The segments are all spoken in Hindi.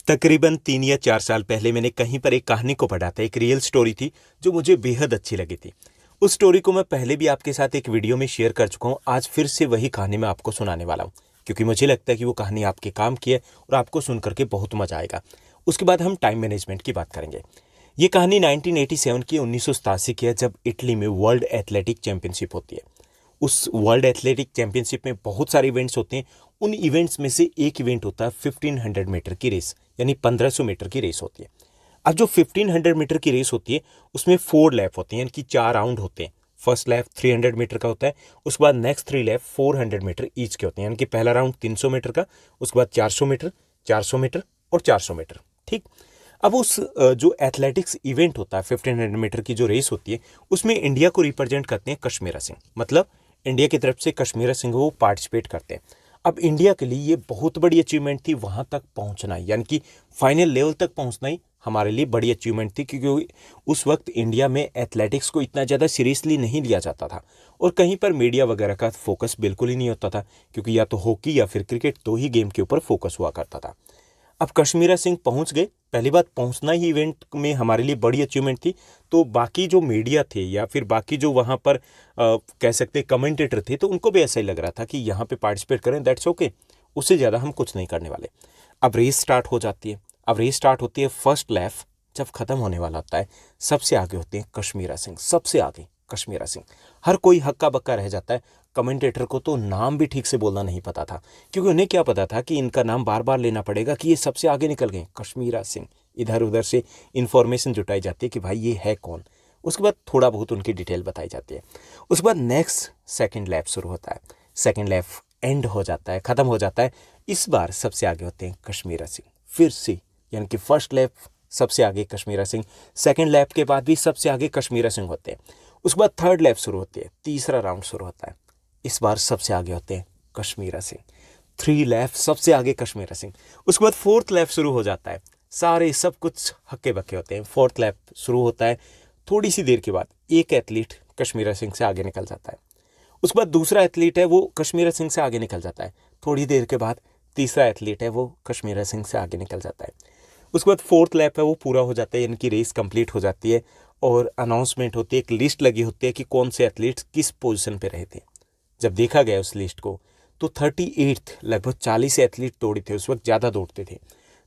तकरीबन 3 या 4 साल पहले मैंने कहीं पर एक कहानी को पढ़ा था, एक रियल स्टोरी थी जो मुझे बेहद अच्छी लगी थी। उस स्टोरी को मैं पहले भी आपके साथ एक वीडियो में शेयर कर चुका हूँ, आज फिर से वही कहानी मैं आपको सुनाने वाला हूँ, क्योंकि मुझे लगता है कि वो कहानी आपके काम की है और आपको सुन करके बहुत मजा आएगा। उसके बाद हम टाइम मैनेजमेंट की बात करेंगे। ये कहानी 1987 की 1987 की है, जब इटली में वर्ल्ड एथलेटिक चैंपियनशिप होती है। उस वर्ल्ड एथलेटिक चैंपियनशिप में बहुत सारे इवेंट्स होते हैं। उन इवेंट्स में से एक इवेंट होता है 1500 मीटर की रेस, यानी 1500 मीटर की रेस होती है। अब जो 1500 मीटर की रेस होती है उसमें 4 लैप होते हैं, यानी कि 4 राउंड होते हैं। फर्स्ट लैप 300 मीटर का होता है, उसके बाद नेक्स्ट 3 लैप 400 मीटर ईच के होते हैं, यानी कि पहला राउंड 300 मीटर का, उसके बाद 400 मीटर, 400 मीटर और 400 मीटर। ठीक। अब उस जो एथलेटिक्स इवेंट होता है 1500 मीटर की जो रेस होती है, उसमें इंडिया को रिप्रेजेंट करते हैं कश्मीरा सिंह। मतलब इंडिया की तरफ से कश्मीरा सिंह वो पार्टिसिपेट करते हैं। अब इंडिया के लिए ये बहुत बड़ी अचीवमेंट थी, वहां तक पहुंचना, यानी कि फाइनल लेवल तक पहुंचना ही हमारे लिए बड़ी अचीवमेंट थी, क्योंकि उस वक्त इंडिया में एथलेटिक्स को इतना ज़्यादा सीरियसली नहीं लिया जाता था और कहीं पर मीडिया वगैरह का फोकस बिल्कुल ही नहीं होता था, क्योंकि या तो हॉकी या फिर क्रिकेट, दो ही गेम के ऊपर फोकस हुआ करता था। अब कश्मीरा सिंह पहुंच गए। पहली बात, पहुंचना ही इवेंट में हमारे लिए बड़ी अचीवमेंट थी। तो बाकी जो मीडिया थे या फिर बाकी जो वहां पर कह सकते कमेंटेटर थे, तो उनको भी ऐसा ही लग रहा था कि यहाँ पे पार्टिसिपेट करें, दैट्स ओके, उससे ज़्यादा हम कुछ नहीं करने वाले। अब रेस स्टार्ट हो जाती है। अब रेस स्टार्ट होती है, फर्स्ट लैप जब खत्म होने वाला होता है, सबसे आगे होते हैं कश्मीरा सिंह, सबसे आगे कश्मीरा सिंह। हर कोई हक्का बक्का रह जाता है। कमेंटेटर को तो नाम भी ठीक से बोलना नहीं पता था, क्योंकि उन्हें क्या पता था कि इनका नाम बार बार लेना पड़ेगा कि ये सबसे आगे निकल गए, कश्मीरा सिंह। इधर उधर से इंफॉर्मेशन जुटाई जाती है कि भाई ये है कौन। उसके बाद थोड़ा बहुत उनकी डिटेल बताई जाती है। उसके बाद नेक्स्ट सेकंड लैप शुरू होता है। सेकंड लैप एंड हो जाता है, खत्म हो जाता है। इस बार सबसे आगे होते हैं कश्मीरा सिंह फिर से, यानी कि फर्स्ट लैप सबसे आगे कश्मीरा सिंह, सेकंड लैप के बाद भी सबसे आगे कश्मीरा सिंह होते हैं। उसके बाद थर्ड लैप शुरू होती है, तीसरा राउंड शुरू होता है। इस बार सबसे आगे होते हैं कश्मीरा सिंह, 3 लैप सबसे आगे कश्मीरा सिंह। उसके बाद फोर्थ लैप शुरू हो जाता है, सारे सब कुछ हक्के बक्के होते हैं। फोर्थ लैप शुरू होता है, थोड़ी सी देर के बाद एक एथलीट कश्मीरा सिंह से आगे निकल जाता है। उसके बाद दूसरा एथलीट है वो कश्मीरा सिंह से आगे निकल जाता है। थोड़ी देर के बाद तीसरा एथलीट है वो कश्मीरा सिंह से आगे निकल जाता है। उसके बाद फोर्थ लैप है वो पूरा हो जाता है, यानी कि रेस कंप्लीट हो जाती है और अनाउंसमेंट होती है, एक लिस्ट लगी होती है कि कौन से एथलीट्स किस पोजीशन पे रहे थे। जब देखा गया उस लिस्ट को, तो 38 लगभग 40 एथलीट दौड़े थे, उस वक्त ज़्यादा दौड़ते थे,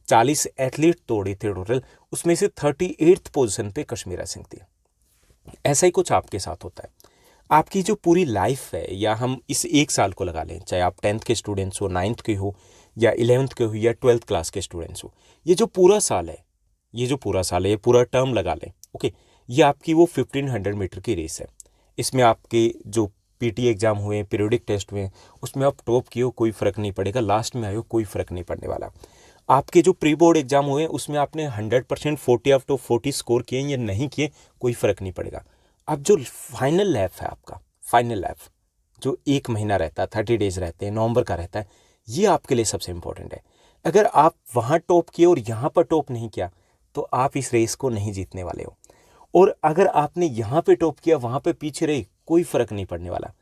40 एथलीट दौड़े थे टोटल, उसमें से 38th पोजीशन पे कश्मीरा सिंह थी। ऐसा ही कुछ आपके साथ होता है। आपकी जो पूरी लाइफ है, या हम इस एक साल को लगा लें, चाहे आप 10th के स्टूडेंट्स हो, 9th के हो, या 11th के हो, या 12th क्लास के स्टूडेंट्स हो, ये जो पूरा साल है, ये जो पूरा साल है, ये पूरा टर्म लगा लें, ओके, ये आपकी वो 1500 मीटर की रेस है। इसमें आपके जो पीटी एग्जाम हुए, पीरियोडिक टेस्ट हुए, उसमें आप टॉप किए हो कोई फ़र्क नहीं पड़ेगा, लास्ट में आए हो कोई फ़र्क नहीं पड़ने वाला। आपके जो प्री बोर्ड एग्जाम हुए उसमें आपने 100% 40 आउट ऑफ 40 स्कोर किए या नहीं किए, कोई फ़र्क नहीं पड़ेगा। अब जो फाइनल लैप है आपका, फाइनल लैप जो 1 महीना रहता है, 30 डेज रहते हैं, नवंबर का रहता है, ये आपके लिए सबसे इंपॉर्टेंट है। अगर आप वहाँ टॉप किए और यहाँ पर टॉप नहीं किया, तो आप इस रेस को नहीं जीतने वाले हो। और अगर आपने यहाँ पे टॉप किया, वहाँ पे पीछे रहे, कोई फ़र्क नहीं पड़ने वाला।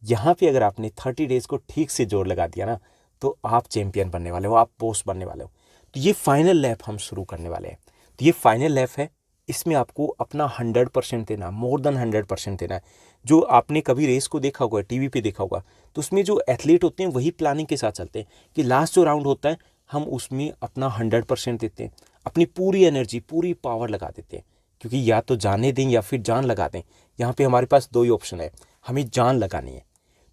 यहाँ पे अगर आपने 30 डेज को ठीक से जोर लगा दिया ना, तो आप चैंपियन बनने वाले हो, आप बॉस बनने वाले हो। तो ये फाइनल लैप हम शुरू करने वाले हैं। तो ये फाइनल लैप है, इसमें आपको अपना 100% देना, मोर देन 100% देना है। जो आपने कभी रेस को देखा होगा, टीवी पे देखा होगा, तो उसमें जो एथलीट होते हैं वही प्लानिंग के साथ चलते हैं कि लास्ट जो राउंड होता है हम उसमें अपना 100% देते हैं, अपनी पूरी एनर्जी, पूरी पावर लगा देते हैं, क्योंकि या तो जाने दें या फिर जान लगा दें। यहाँ पे हमारे पास 2 ही ऑप्शन है, हमें जान लगानी है।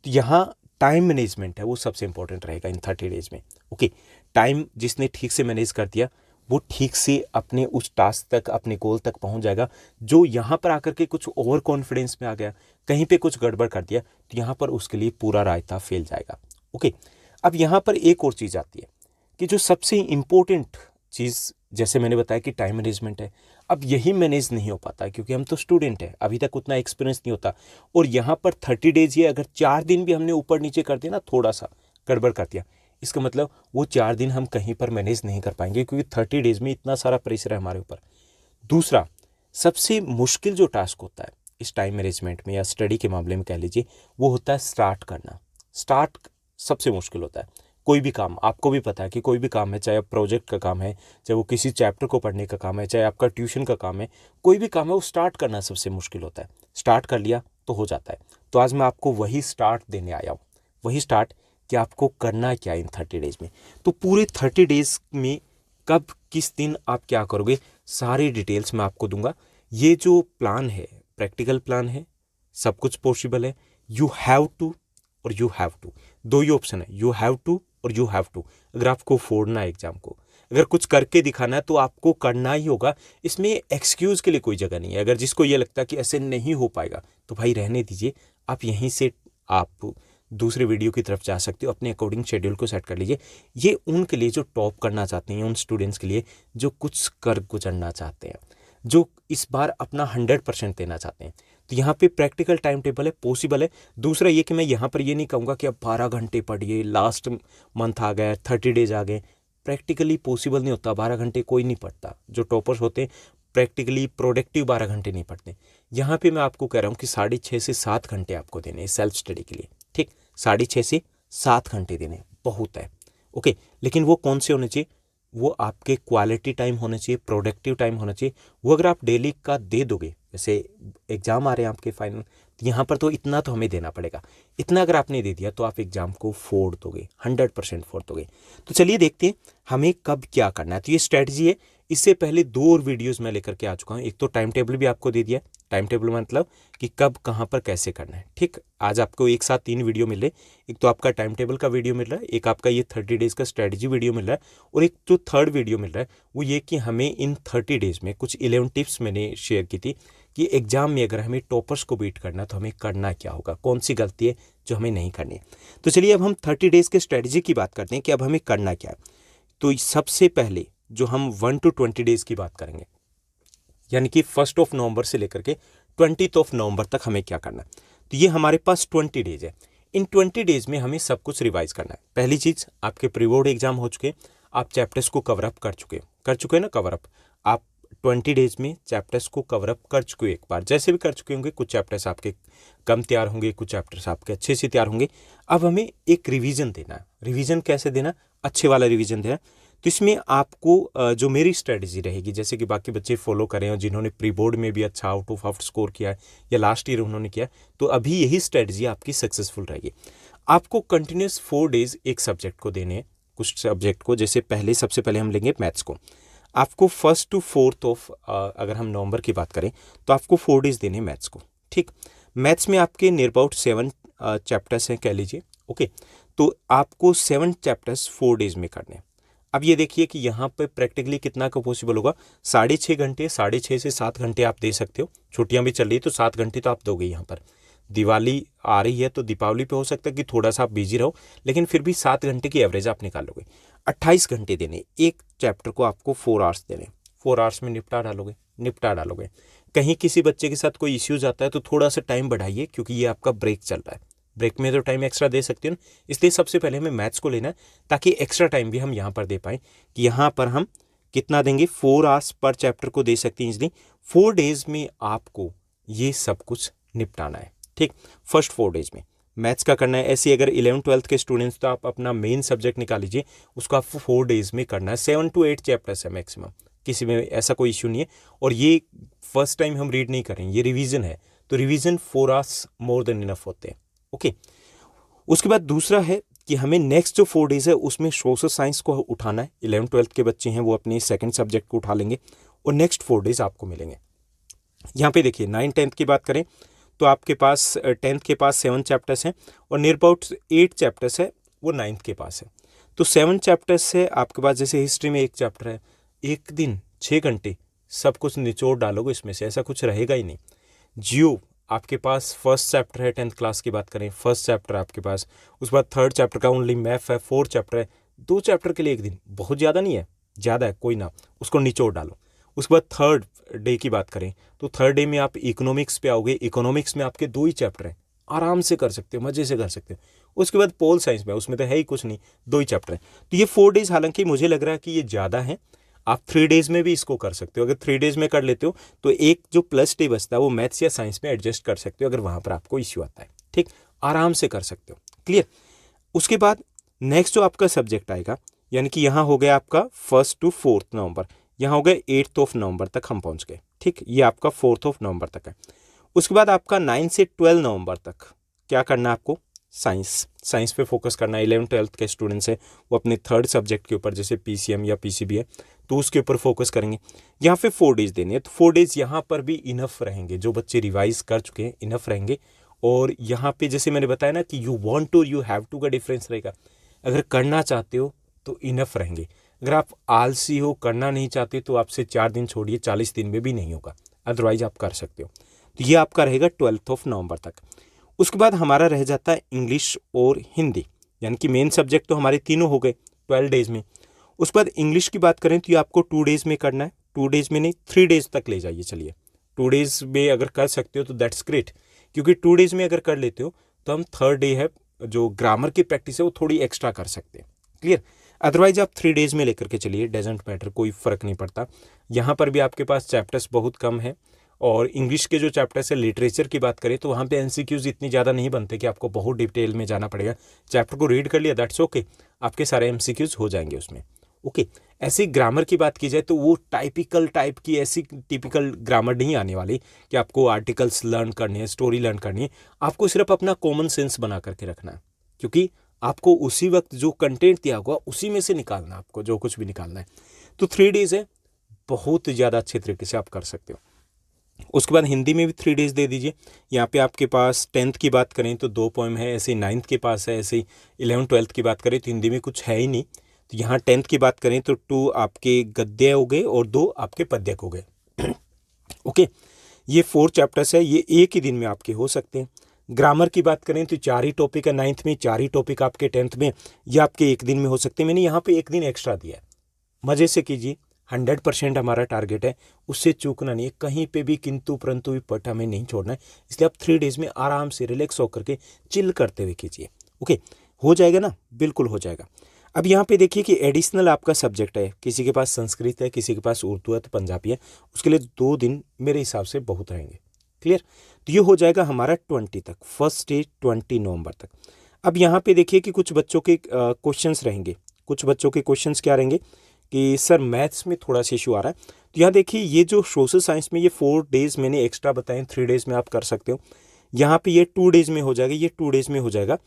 तो यहाँ टाइम मैनेजमेंट है वो सबसे इंपॉर्टेंट रहेगा इन 30 डेज में। ओके, टाइम जिसने ठीक से मैनेज कर दिया, वो ठीक से अपने उस टास्क तक, अपने गोल तक पहुंच जाएगा। जो यहाँ पर आकर के कुछ ओवर कॉन्फिडेंस में आ गया, कहीं पे कुछ गड़बड़ कर दिया, तो यहाँ पर उसके लिए पूरा रायता फैल जाएगा। ओके, अब यहाँ पर एक और चीज़ आती है कि जो सबसे इम्पोर्टेंट चीज़, जैसे मैंने बताया कि टाइम मैनेजमेंट है, अब यही मैनेज नहीं हो पाता क्योंकि हम तो स्टूडेंट हैं, अभी तक उतना एक्सपीरियंस नहीं होता। और यहाँ पर 30 डेज, ये अगर 4 दिन भी हमने ऊपर नीचे कर दिया ना, थोड़ा सा गड़बड़ कर दिया, इसका मतलब वो 4 दिन हम कहीं पर मैनेज नहीं कर पाएंगे, क्योंकि 30 डेज में इतना सारा प्रेशर है हमारे ऊपर। दूसरा सबसे मुश्किल जो टास्क होता है इस टाइम मैनेजमेंट में या स्टडी के मामले में कह लीजिए, वो होता है स्टार्ट करना। स्टार्ट सबसे मुश्किल होता है, कोई भी काम, आपको भी पता है कि कोई भी काम है, चाहे आप प्रोजेक्ट का काम है, चाहे वो किसी चैप्टर को पढ़ने का काम है, चाहे आपका ट्यूशन का काम है, कोई भी काम है, वो स्टार्ट करना सबसे मुश्किल होता है। स्टार्ट कर लिया तो हो जाता है। तो आज मैं आपको वही स्टार्ट देने आया हूँ, वही स्टार्ट कि आपको करना क्या इन 30 डेज में। तो पूरे 30 डेज में कब किस दिन आप क्या करोगे, सारी डिटेल्स मैं आपको दूंगा। ये जो प्लान है प्रैक्टिकल प्लान है, सब कुछ पॉसिबल है। यू हैव टू और यू हैव टू, दो ही ऑप्शन है, यू हैव टू और यू हैव टू। अगर आपको फोड़ना है एग्जाम को, अगर कुछ करके दिखाना है तो आपको करना ही होगा। इसमें एक्सक्यूज के लिए कोई जगह नहीं है। अगर जिसको ये लगता है कि ऐसे नहीं हो पाएगा तो भाई रहने दीजिए, आप यहीं से आप दूसरे वीडियो की तरफ जा सकते हो, अपने अकॉर्डिंग शेड्यूल को सेट कर लीजिए। ये उनके लिए जो टॉप करना चाहते हैं, उन स्टूडेंट्स के लिए जो कुछ कर गुजरना चाहते हैं, जो इस बार अपना 100% देना चाहते हैं। तो यहाँ पे प्रैक्टिकल टाइम टेबल है, पॉसिबल है। दूसरा ये कि मैं यहाँ पर ये नहीं कहूँगा कि अब 12 घंटे पढ़िए, लास्ट मंथ आ गया, 30 डेज आ गए। प्रैक्टिकली पॉसिबल नहीं होता, 12 घंटे कोई नहीं पढ़ता। जो टॉपर्स होते हैं प्रैक्टिकली प्रोडक्टिव 12 घंटे नहीं पढ़ते। यहाँ पे मैं आपको कह रहा हूँ कि 6.5 से 7 घंटे आपको देने हैं सेल्फ स्टडी के लिए। ठीक, 6.5 से 7 घंटे देने बहुत है। ओके, लेकिन वो कौन से होने चाहिए? वो आपके क्वालिटी टाइम होने चाहिए, प्रोडक्टिव टाइम होना चाहिए। वो अगर आप डेली का दे दोगे, जैसे एग्जाम आ रहे हैं आपके फाइनल, तो यहाँ पर तो इतना तो हमें देना पड़ेगा। इतना अगर आपने दे दिया तो आप एग्जाम को फोड़ दोगे, 100% फोड़ दोगे। तो चलिए देखते हैं हमें कब क्या करना है। तो ये स्ट्रेटजी है। इससे पहले 2 और वीडियोस मैं लेकर के आ चुका हूँ। एक तो टाइम टेबल भी आपको दे दिया। टाइम टेबल मतलब कि कब कहाँ पर कैसे करना है। ठीक, आज आपको एक साथ 3 वीडियो मिल रहे। एक तो आपका टाइम टेबल का वीडियो मिल रहा है, एक आपका ये 30 डेज का स्ट्रेटजी वीडियो मिल रहा है, और एक जो थर्ड वीडियो मिल रहा है वो ये कि हमें इन 30 डेज में कुछ 11 टिप्स मैंने शेयर की थी कि एग्जाम में अगर हमें टॉपर्स को बीट करना तो हमें करना क्या होगा, कौन सी गलती है जो हमें नहीं करनी है। तो चलिए अब हम 30 डेज के स्ट्रेटजी की बात करते हैं कि अब हमें करना क्या है। तो सबसे पहले जो हम 1 to 20 डेज की बात करेंगे, यानी कि 1 नवंबर से लेकर के 20 नवंबर तक हमें क्या करना है। तो ये हमारे पास 20 डेज है। इन 20 डेज में हमें सब कुछ रिवाइज करना है। पहली चीज़, आपके प्री बोर्ड एग्जाम हो चुके, आप चैप्टर्स को कवर अप कर चुके ना कवर अप। आप 20 डेज में चैप्टर्स को कवर अप कर चुके हो एक बार, जैसे भी कर चुके होंगे। कुछ चैप्टर्स आपके कम तैयार होंगे, कुछ चैप्टर्स आपके अच्छे से तैयार होंगे। अब हमें एक रिवीजन देना है। रिवीजन कैसे देना? अच्छे वाला रिवीजन देना। तो इसमें आपको जो मेरी स्ट्रेटजी रहेगी, जैसे कि बाकी बच्चे फॉलो करें और जिन्होंने प्री बोर्ड में भी अच्छा आउट ऑफ 8 स्कोर किया है या लास्ट ईयर उन्होंने किया, तो अभी यही स्ट्रेटजी आपकी सक्सेसफुल रहेगी। आपको कंटिन्यूस 4 डेज एक सब्जेक्ट को देने हैं। कुछ सब्जेक्ट को, जैसे सबसे पहले हम लेंगे मैथ्स को। आपको 1 to 4 अगर हम नवंबर की बात करें तो आपको 4 डेज देने मैथ्स को। ठीक, मैथ्स में आपके नियर अबाउट 7 चैप्टर्स हैं कह लीजिए। ओके, तो आपको 7 चैप्टर्स 4 डेज में करने हैं। अब ये देखिए कि यहाँ पे प्रैक्टिकली कितना का पॉसिबल होगा। 6.5 घंटे, 6.5 से 7 घंटे आप दे सकते हो। छुट्टियाँ भी चल रही है तो 7 घंटे तो आप दोगे। यहाँ पर दिवाली आ रही है तो दीपावली पे हो सकता है कि थोड़ा सा आप बिजी रहो, लेकिन फिर भी 7 घंटे की एवरेज आप निकालोगे। 28 घंटे देने, एक चैप्टर को आपको 4 आवर्स देने। 4 आवर्स में निपटा डालोगे। कहीं किसी बच्चे के साथ कोई इश्यूज आता है तो थोड़ा सा टाइम बढ़ाइए, क्योंकि ये आपका ब्रेक चल रहा है। ब्रेक में तो टाइम एक्स्ट्रा दे सकते हो ना, इसलिए सबसे पहले हमें मैथ्स को लेना है, ताकि एक्स्ट्रा टाइम भी हम यहाँ पर दे पाएँ। कि यहाँ पर हम कितना देंगे, 4 आवर्स पर चैप्टर को दे सकते हैं इजली। 4 डेज में आपको ये सब कुछ निपटाना है। ठीक, फर्स्ट 4 डेज में मैथ्स का करना है। ऐसे अगर 11th-12th के स्टूडेंट्स, तो आप अपना मेन सब्जेक्ट निकाल लीजिए, उसको आपको 4 डेज में करना है। 7 to 8 चैप्टर्स है मैक्सिमम, किसी में ऐसा कोई इश्यू नहीं है। और ये फर्स्ट टाइम हम रीड नहीं करेंगे, ये रिवीजन है, तो revision 4 hours more than enough होते हैं। ओके, उसके बाद दूसरा है कि हमें नेक्स्ट जो 4 डेज है उसमें सोशल साइंस को उठाना है। 11th-12th के बच्चे हैं वो अपने सेकंड सब्जेक्ट को उठा लेंगे, और नेक्स्ट 4 डेज आपको मिलेंगे। यहाँ पे देखिए 9th-10th की बात करें तो आपके पास 10th के पास 7 चैप्टर्स हैं, और नियर अबाउट 8 चैप्टर्स है वो 9th के पास है। तो 7 चैप्टर्स से आपके पास, जैसे हिस्ट्री में एक चैप्टर है, एक दिन 6 घंटे सब कुछ निचोड़ डालोगे इसमें से, ऐसा कुछ रहेगा ही नहीं। जियो आपके पास फर्स्ट चैप्टर है, 10th क्लास की बात करें, फर्स्ट चैप्टर आपके पास। उसके बाद 3rd चैप्टर का ओनली मैथ है, 4th चैप्टर है। 2 चैप्टर के लिए एक दिन बहुत ज़्यादा नहीं है, ज़्यादा है कोई ना, उसको निचोड़ डालो। उसके बाद 3rd डे की बात करें तो 3rd डे में आप इकोनॉमिक्स पे आओगे। इकोनॉमिक्स में आपके 2 ही चैप्टर हैं, आराम से कर सकते हो, मज़े से कर सकते हो। उसके बाद पोल साइंस में, उसमें तो है ही कुछ नहीं, 2 ही चैप्टर हैं। तो ये 4 डेज, हालांकि मुझे लग रहा है कि ये ज़्यादा है। आप 3 डेज में भी इसको कर सकते हो। अगर 3 डेज में कर लेते हो तो एक जो प्लस डे बचता है वो मैथ्स या साइंस में एडजस्ट कर सकते हो, अगर वहाँ पर आपको इश्यू आता है। ठीक, आराम से कर सकते हो। क्लियर। उसके बाद नेक्स्ट जो आपका सब्जेक्ट आएगा, यानी कि यहाँ हो गया आपका 1 to 4 नवंबर, यहाँ हो गया 8 नवंबर तक हम पहुँच गए। ठीक, ये आपका 4 नवंबर तक है। उसके बाद आपका 9 से 12 नवंबर तक क्या करना है आपको, साइंस पे फोकस करना है। 11th-12th के स्टूडेंट्स हैं वो अपने थर्ड सब्जेक्ट के ऊपर, जैसे पीसीएम या पीसीबी है, तो उसके ऊपर फोकस करेंगे। यहाँ पे 4 डेज देने हैं, तो 4 डेज यहाँ पर भी इनफ रहेंगे, जो बच्चे रिवाइज कर चुके हैं इनफ रहेंगे। और यहाँ पे जैसे मैंने बताया ना कि you want to, you have to का डिफरेंस रहेगा। अगर करना चाहते हो तो इनफ रहेंगे, अगर आप आलसी हो, करना नहीं चाहते, तो आपसे 4 दिन छोड़िए 40 दिन में भी नहीं होगा, अदरवाइज आप कर सकते हो। तो ये आपका रहेगा 12 नवंबर तक। उसके बाद हमारा रह जाता है इंग्लिश और हिंदी, यानी कि मेन सब्जेक्ट तो हमारे तीनों हो गए 12 डेज में। उसके बाद इंग्लिश की बात करें तो ये आपको 2 डेज में करना है, 2 डेज में नहीं 3 डेज तक ले जाइए। चलिए 2 डेज में अगर कर सकते हो तो दैट्स ग्रेट, क्योंकि 2 डेज में अगर कर लेते हो तो हम थर्ड डे है जो ग्रामर की प्रैक्टिस है वो थोड़ी एक्स्ट्रा कर सकते हैं। क्लियर, अदरवाइज आप 3 डेज में लेकर के चलिए, डजेंट मैटर, कोई फ़र्क नहीं पड़ता। यहाँ पर भी आपके पास चैप्टर्स बहुत कम है, और इंग्लिश के जो चैप्टर्स है, लिटरेचर की बात करें तो वहाँ पे एमसीक्यूज इतनी ज़्यादा नहीं बनते कि आपको बहुत डिटेल में जाना पड़ेगा। चैप्टर को रीड कर लिया, दैट्स ओके, आपके सारे एमसीक्यूज हो जाएंगे उसमें। ओके, ऐसी ग्रामर की बात की जाए तो वो टाइपिकल टाइप की ऐसी टिपिकल ग्रामर नहीं आने वाली कि आपको आर्टिकल्स लर्न करने हैं, स्टोरी लर्न करनी है। आपको सिर्फ अपना कॉमन सेंस बना करके रखना है, क्योंकि आपको उसी वक्त जो कंटेंट दिया होगा उसी में से निकालना है, आपको जो कुछ भी निकालना है। तो 3 डेज है, बहुत ज़्यादा अच्छे तरीके से आप कर सकते हो। उसके बाद हिंदी में भी 3 डेज दे दीजिए। यहाँ पे आपके पास 10th की बात करें तो 2 पोएम है, ऐसे 9th के पास है, ऐसे 11th-12th की बात करें तो हिंदी में कुछ है ही नहीं। तो यहाँ 10th की बात करें तो 2 आपके गद्य हो गए और 2 आपके पद्यक हो गए। ओके, ये 4 चैप्टर्स है, ये एक ही दिन में आपके हो सकते हैं। ग्रामर की बात करें तो 4 ही टॉपिक है 9th में, 4 ही टॉपिक आपके 10th में, ये आपके एक दिन में हो सकते हैं। मैंने यहाँ पे एक दिन एक्स्ट्रा दिया है, मज़े से कीजिए। 100% हमारा टारगेट है, उससे चूकना नहीं है, कहीं पे भी किंतु परंतु विपट हमें नहीं छोड़ना है। इसलिए आप 3 डेज में आराम से रिलैक्स होकर के चिल करते हुए कीजिए। ओके, हो जाएगा ना, बिल्कुल हो जाएगा। अब यहाँ पे देखिए कि एडिशनल आपका सब्जेक्ट है, किसी के पास संस्कृत है, किसी के पास उर्दू है, तो पंजाबी है, उसके लिए 2 दिन मेरे हिसाब से बहुत रहेंगे। क्लियर, तो ये हो जाएगा हमारा 20 तक, फर्स्ट डे 20 नवंबर तक। अब यहाँ पे देखिए कि कुछ बच्चों के क्वेश्चंस रहेंगे, कुछ बच्चों के क्वेश्चंस क्या रहेंगे कि सर मैथ्स में थोड़ा सा इशू आ रहा है। तो यहाँ देखिए ये जो सोशल साइंस में ये 4 डेज मैंने एक्स्ट्रा बताए, 3 डेज में आप कर सकते हो। यहाँ पे ये 2 डेज में हो जाएगा, ये 2 डेज में हो जाएगा।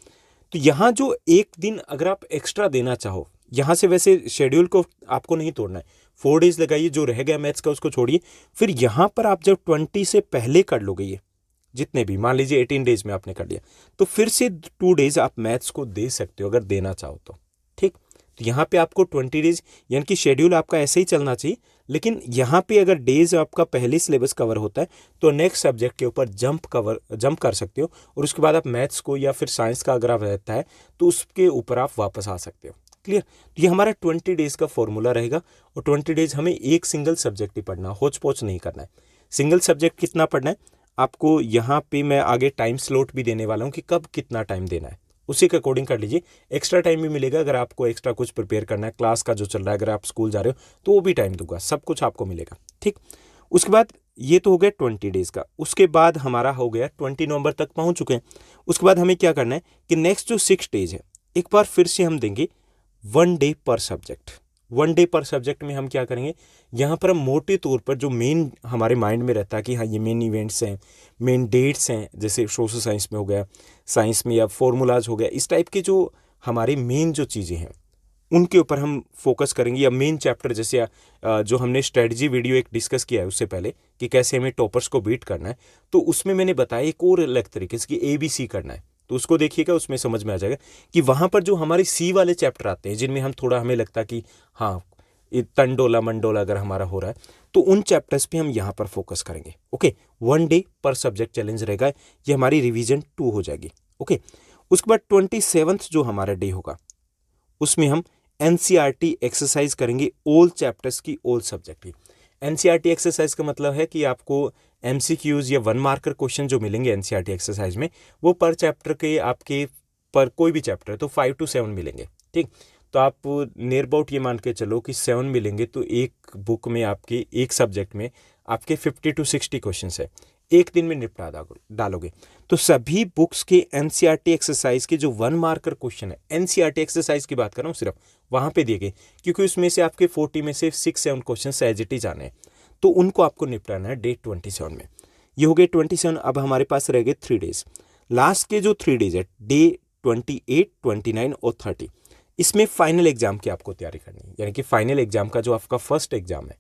तो यहाँ जो एक दिन अगर आप एक्स्ट्रा देना चाहो, यहाँ से वैसे शेड्यूल को आपको नहीं तोड़ना है, 4 डेज लगाइए, जो रह गया मैथ्स का उसको छोड़िए। फिर यहाँ पर आप जब 20 से पहले कर लोगे, ये जितने भी मान लीजिए 18 डेज में आपने कर लिया, तो फिर से 2 डेज आप मैथ्स को दे सकते हो अगर देना चाहो तो। ठीक, तो यहाँ पे आपको 20 डेज, यानी कि शेड्यूल आपका ऐसे ही चलना चाहिए, लेकिन यहाँ पे अगर डेज आपका पहले सिलेबस कवर होता है तो नेक्स्ट सब्जेक्ट के ऊपर जंप कर सकते हो, और उसके बाद आप मैथ्स को या फिर साइंस का अगर आप रहता है तो उसके ऊपर आप वापस आ सकते हो। क्लियर, तो ये हमारा 20 डेज का फॉर्मूला रहेगा, और 20 डेज हमें एक सिंगल सब्जेक्ट ही पढ़ना, होच पोच नहीं करना है। सिंगल सब्जेक्ट कितना पढ़ना है आपको, यहाँ पे मैं आगे टाइम स्लॉट भी देने वाला हूँ कि कब कितना टाइम देना है, उसी के अकॉर्डिंग कर लीजिए। एक्स्ट्रा टाइम भी मिलेगा अगर आपको एक्स्ट्रा कुछ प्रिपेयर करना है, क्लास का जो चल रहा है, अगर आप स्कूल जा रहे हो तो वो भी टाइम दूंगा, सब कुछ आपको मिलेगा। ठीक, उसके बाद ये तो हो गया 20 डेज का। उसके बाद हमारा हो गया 20 नवंबर तक पहुंच चुके हैं। उसके बाद हमें क्या करना है कि नेक्स्ट जो 6 डेज है, एक बार फिर से हम देंगे 1 डे पर सब्जेक्ट। 1 डे पर सब्जेक्ट में हम क्या करेंगे, यहाँ पर हम मोटे तौर पर जो मेन हमारे माइंड में रहता है कि हाँ ये मेन इवेंट्स हैं, मेन डेट्स हैं, जैसे सोशल साइंस में हो गया, साइंस में या फॉर्मूलाज हो गया, इस टाइप के जो हमारी मेन जो चीज़ें हैं उनके ऊपर हम फोकस करेंगे। या मेन चैप्टर जैसे जो हमने स्ट्रेटजी वीडियो एक डिस्कस किया है उससे पहले कि कैसे हमें टॉपर्स को बीट करना है, तो उसमें मैंने बताया एक और अलग तरीके से कि ABC करना है, तो उसको देखिएगा, उसमें समझ में आ जाएगा कि वहाँ पर जो हमारे C वाले चैप्टर आते हैं जिनमें हम थोड़ा हमें लगता है कि हाँ तंडोला मंडोला अगर हमारा हो रहा है, तो उन चैप्टर्स पे हम यहाँ पर फोकस करेंगे। ओके, 1 डे पर सब्जेक्ट चैलेंज रहेगा, ये हमारी रिवीजन 2 हो जाएगी। ओके, उसके बाद 27th जो हमारा डे होगा उसमें हम NCERT एक्सरसाइज करेंगे, ऑल चैप्टर्स की, ऑल सब्जेक्ट की। NCERT एक्सरसाइज का मतलब है कि आपको MCQs या 1 मार्कर क्वेश्चन जो मिलेंगे NCERT एक्सरसाइज में, वो पर चैप्टर के आपके पर कोई भी चैप्टर है तो 5 to 7 मिलेंगे। ठीक, तो आप नियर अबाउट ये मान के चलो कि 7 मिलेंगे, तो एक बुक में आपके एक सब्जेक्ट में आपके 50 to 60 क्वेश्चन है। एक दिन में निपटा डालोगे। तो सभी बुक्स के एनसीईआरटी एक्सरसाइज के जो 1 मार्कर क्वेश्चन है, एनसीईआरटी एक्सरसाइज की बात कर रहा हूँ सिर्फ, वहाँ पे दिए गए, क्योंकि उसमें से आपके 40 में से 6-7 क्वेश्चन एज इट इज आने हैं, तो उनको आपको निपटाना है डे 27 में। ये हो गए 27। अब हमारे पास रह गए 3 डेज। लास्ट के जो 3 डेज है, डे 28, 29 और 30, इसमें फाइनल एग्जाम की आपको तैयारी करनी है। यानी कि फाइनल एग्जाम का जो आपका फर्स्ट एग्जाम है,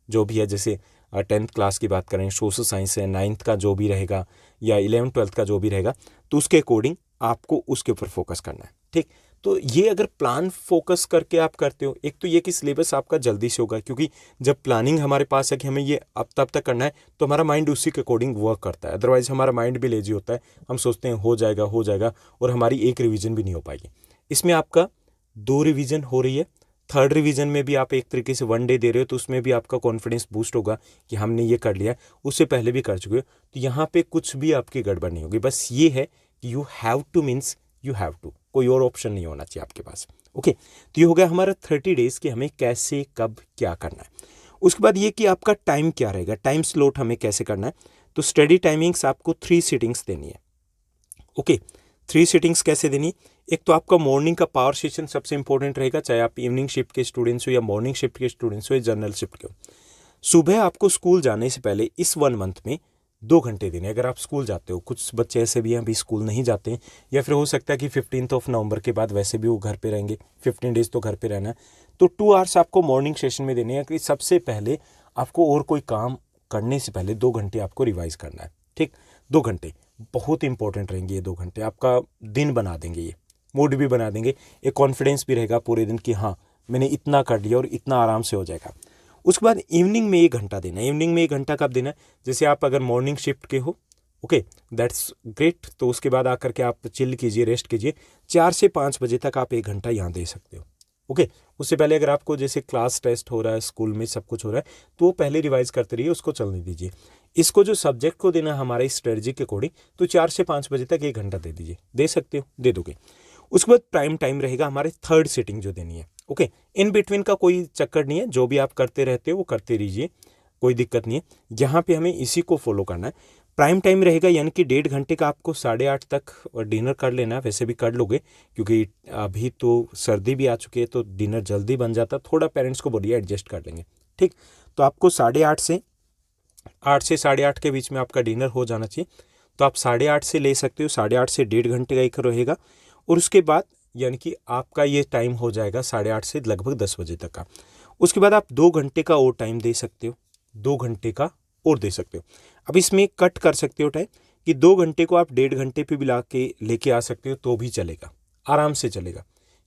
जो भी है, जैसे 10th क्लास की बात करें, सोशल साइंस है, 9th का जो भी रहेगा या 11th 12th का जो भी रहेगा, तो उसके अकॉर्डिंग आपको उसके ऊपर फोकस करना है। ठीक, तो ये अगर प्लान फोकस करके आप करते हो, एक तो ये कि सिलेबस आपका जल्दी से होगा, क्योंकि जब प्लानिंग हमारे पास है कि हमें ये अब तब तक करना है, तो हमारा माइंड उसी के अकॉर्डिंग वर्क करता है। अदरवाइज हमारा माइंड भी लेजी होता है, हम सोचते हैं हो जाएगा, और हमारी एक रिवीजन भी नहीं हो पाएगी। इसमें आपका 2 रिवीजन हो रही है। 3rd रिवीजन में भी आप एक तरीके से 1 डे दे रहे हो, तो उसमें भी आपका कॉन्फिडेंस बूस्ट होगा कि हमने ये कर लिया, उससे पहले भी कर चुके हो, तो यहाँ पे कुछ भी आपकी गड़बड़ नहीं होगी। बस ये है कि you have to means you have to, कोई और ऑप्शन नहीं होना चाहिए आपके पास। ओके, तो ये हो गया हमारा 30 डेज कि हमें कैसे कब क्या करना है। उसके बाद ये कि आपका टाइम क्या रहेगा, टाइम स्लॉट हमें कैसे करना है। तो स्टडी टाइमिंग्स आपको 3 सिटिंग्स देनी है। ओके, 3 सिटिंग्स कैसे देनी है? एक तो आपका मॉर्निंग का पावर सेशन सबसे इंपॉर्टेंट रहेगा, चाहे आप इवनिंग शिफ्ट के स्टूडेंट्स हो या मॉर्निंग शिफ्ट के स्टूडेंट्स हो या जनरल शिफ्ट के हो। सुबह आपको स्कूल जाने से पहले इस 1 मंथ में 2 घंटे देने। अगर आप स्कूल जाते हो, कुछ बच्चे ऐसे भी हैं अभी स्कूल नहीं जाते हैं, या फिर हो सकता है कि 15 नवंबर के बाद वैसे भी वो घर पे रहेंगे, 15 डेज तो घर पे रहना है, तो 2 आवर्स आपको मॉर्निंग सेशन में देने हैं कि सबसे पहले आपको और कोई काम करने से पहले 2 घंटे आपको रिवाइज करना है। ठीक, 2 घंटे बहुत इंपॉर्टेंट रहेंगे। ये 2 घंटे आपका दिन बना देंगे, ये मूड भी बना देंगे, एक कॉन्फिडेंस भी रहेगा पूरे दिन कि हाँ मैंने इतना कर लिया और इतना आराम से हो जाएगा। उसके बाद इवनिंग में 1 घंटा देना है। इवनिंग में 1 घंटा कब देना है? जैसे आप अगर मॉर्निंग शिफ्ट के हो, ओके दैट्स ग्रेट, तो उसके बाद आकर के आप चिल कीजिए, रेस्ट कीजिए। 4 से 5 बजे तक आप 1 घंटा यहाँ दे सकते हो। ओके, उससे पहले अगर आपको जैसे क्लास टेस्ट हो रहा है, स्कूल में सब कुछ हो रहा है, तो वो पहले रिवाइज करते रहिए, उसको चलने दीजिए। इसको जो सब्जेक्ट को देना हमारे स्ट्रेटजी के अकॉर्डिंग, तो 4 से 5 बजे तक 1 घंटा दे दीजिए, दे सकते हो, दे दोगे। उसके बाद प्राइम टाइम रहेगा हमारे 3rd सिटिंग जो देनी है। ओके, इन बिटवीन का कोई चक्कर नहीं है, जो भी आप करते रहते हो वो करते रहिए, कोई दिक्कत नहीं है। यहाँ पे हमें इसी को फॉलो करना है। प्राइम टाइम रहेगा, यानी कि 1.5 घंटे का आपको 8:30 तक डिनर कर लेना है। वैसे भी कर लोगे, क्योंकि अभी तो सर्दी भी आ चुकी है, तो डिनर जल्दी बन जाता है। थोड़ा पेरेंट्स को बोलिए, एडजस्ट कर लेंगे। ठीक, तो आपको 8:30 से 8 के बीच में आपका डिनर हो जाना चाहिए। तो आप 8:30 से ले सकते हो, 8:30 से 1.5 घंटे का एक रहेगा। और उसके बाद यानी कि आपका ये टाइम हो जाएगा 8:30 से लगभग 10 बजे तक का। उसके बाद आप 2 घंटे का और टाइम दे सकते हो, 2 घंटे का और दे सकते हो। अब इसमें कट कर सकते हो टाइम कि 2 घंटे को आप 1.5 घंटे पे भी ला के लेके आ सकते हो, तो भी चलेगा, आराम से चलेगा।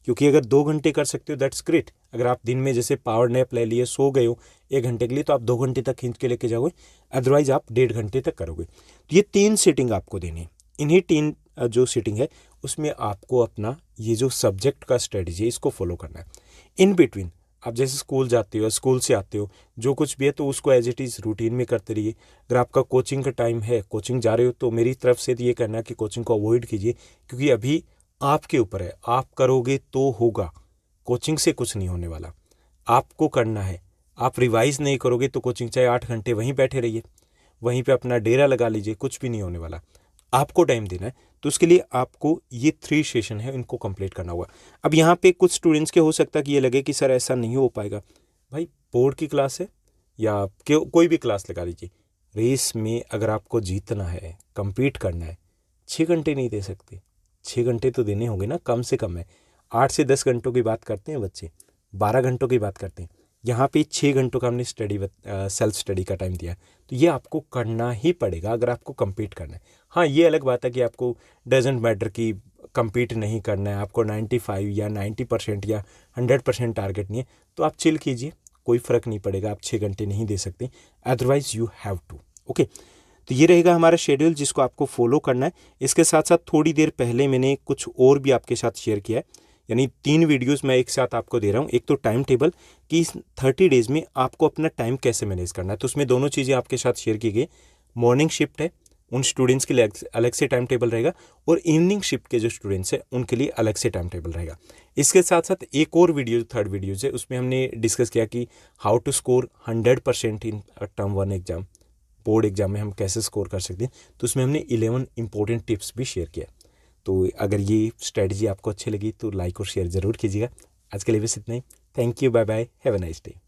क्योंकि अगर 2 घंटे कर सकते हो दैट्स ग्रेट। अगर आप दिन में जैसे पावर नैप ले लिए, सो गए हो 1 घंटे के लिए, तो आप 2 घंटे तक खींच के लेके जाओगे, अदरवाइज आप 1.5 घंटे तक करोगे। तो ये 3 सीटिंग आपको देनी है। इन्हीं 3 जो सीटिंग है उसमें आपको अपना ये जो सब्जेक्ट का स्ट्रेटजी है इसको फॉलो करना है। इन बिटवीन आप जैसे स्कूल जाते हो, स्कूल से आते हो, जो कुछ भी है तो उसको एज इट इज़ रूटीन में करते रहिए। अगर आपका कोचिंग का टाइम है, कोचिंग जा रहे हो, तो मेरी तरफ से तो ये करना है कि कोचिंग को अवॉइड कीजिए, क्योंकि अभी आपके ऊपर है, आप करोगे तो होगा, कोचिंग से कुछ नहीं होने वाला, आपको करना है। आप रिवाइज नहीं करोगे तो कोचिंग चाहे 8 घंटे वहीं बैठे रहिए, वहीं पे अपना डेरा लगा लीजिए, कुछ भी नहीं होने वाला। आपको टाइम देना है, तो उसके लिए आपको ये 3 सेशन है, इनको कंप्लीट करना होगा। अब यहाँ पे कुछ स्टूडेंट्स के हो सकता है कि ये लगे कि सर ऐसा नहीं हो पाएगा। भाई बोर्ड की क्लास है या कोई भी क्लास लगा लीजिए, रेस में अगर आपको जीतना है, compete करना है, 6 घंटे नहीं दे सकते, 6 घंटे तो देने होंगे ना, कम से कम है। 8 से 10 घंटों की बात करते हैं बच्चे, 12 घंटों की बात करते हैं। यहाँ पे 6 घंटों का हमने सेल्फ स्टडी का टाइम दिया, तो ये आपको करना ही पड़ेगा अगर आपको compete करना है। हाँ, ये अलग बात है कि आपको डजेंट मैटर कि compete नहीं करना है, आपको 95 या 90% या 100% टारगेट नहीं है, तो आप चिल कीजिए, कोई फ़र्क नहीं पड़ेगा। आप 6 घंटे नहीं दे सकते, otherwise you have to. Okay, तो ये रहेगा हमारा शेड्यूल जिसको आपको फॉलो करना है। इसके साथ साथ थोड़ी देर पहले मैंने कुछ और भी आपके साथ शेयर किया है, यानी 3 वीडियोस मैं एक साथ आपको दे रहा हूँ। एक तो टाइम टेबल कि इस 30 डेज़ में आपको अपना टाइम कैसे मैनेज करना है, तो उसमें दोनों चीज़ें आपके साथ शेयर की गई। मॉर्निंग शिफ्ट है, उन स्टूडेंट्स के लिए अलग से टाइम टेबल रहेगा, और इवनिंग शिफ्ट के जो स्टूडेंट्स हैं उनके लिए अलग से टाइम टेबल रहेगा। इसके साथ साथ एक और वीडियो, 3rd वीडियो है, उसमें हमने डिस्कस किया कि how to score 100% in term 1 exam. Board exam में हम कैसे स्कोर कर सकते हैं, तो उसमें हमने 11 इंपॉर्टेंट टिप्स भी शेयर किया। तो अगर ये स्ट्रेटजी आपको अच्छी लगी तो लाइक और शेयर ज़रूर कीजिएगा। आज के लिए बस इतना ही। Thank you, bye bye, have a nice day.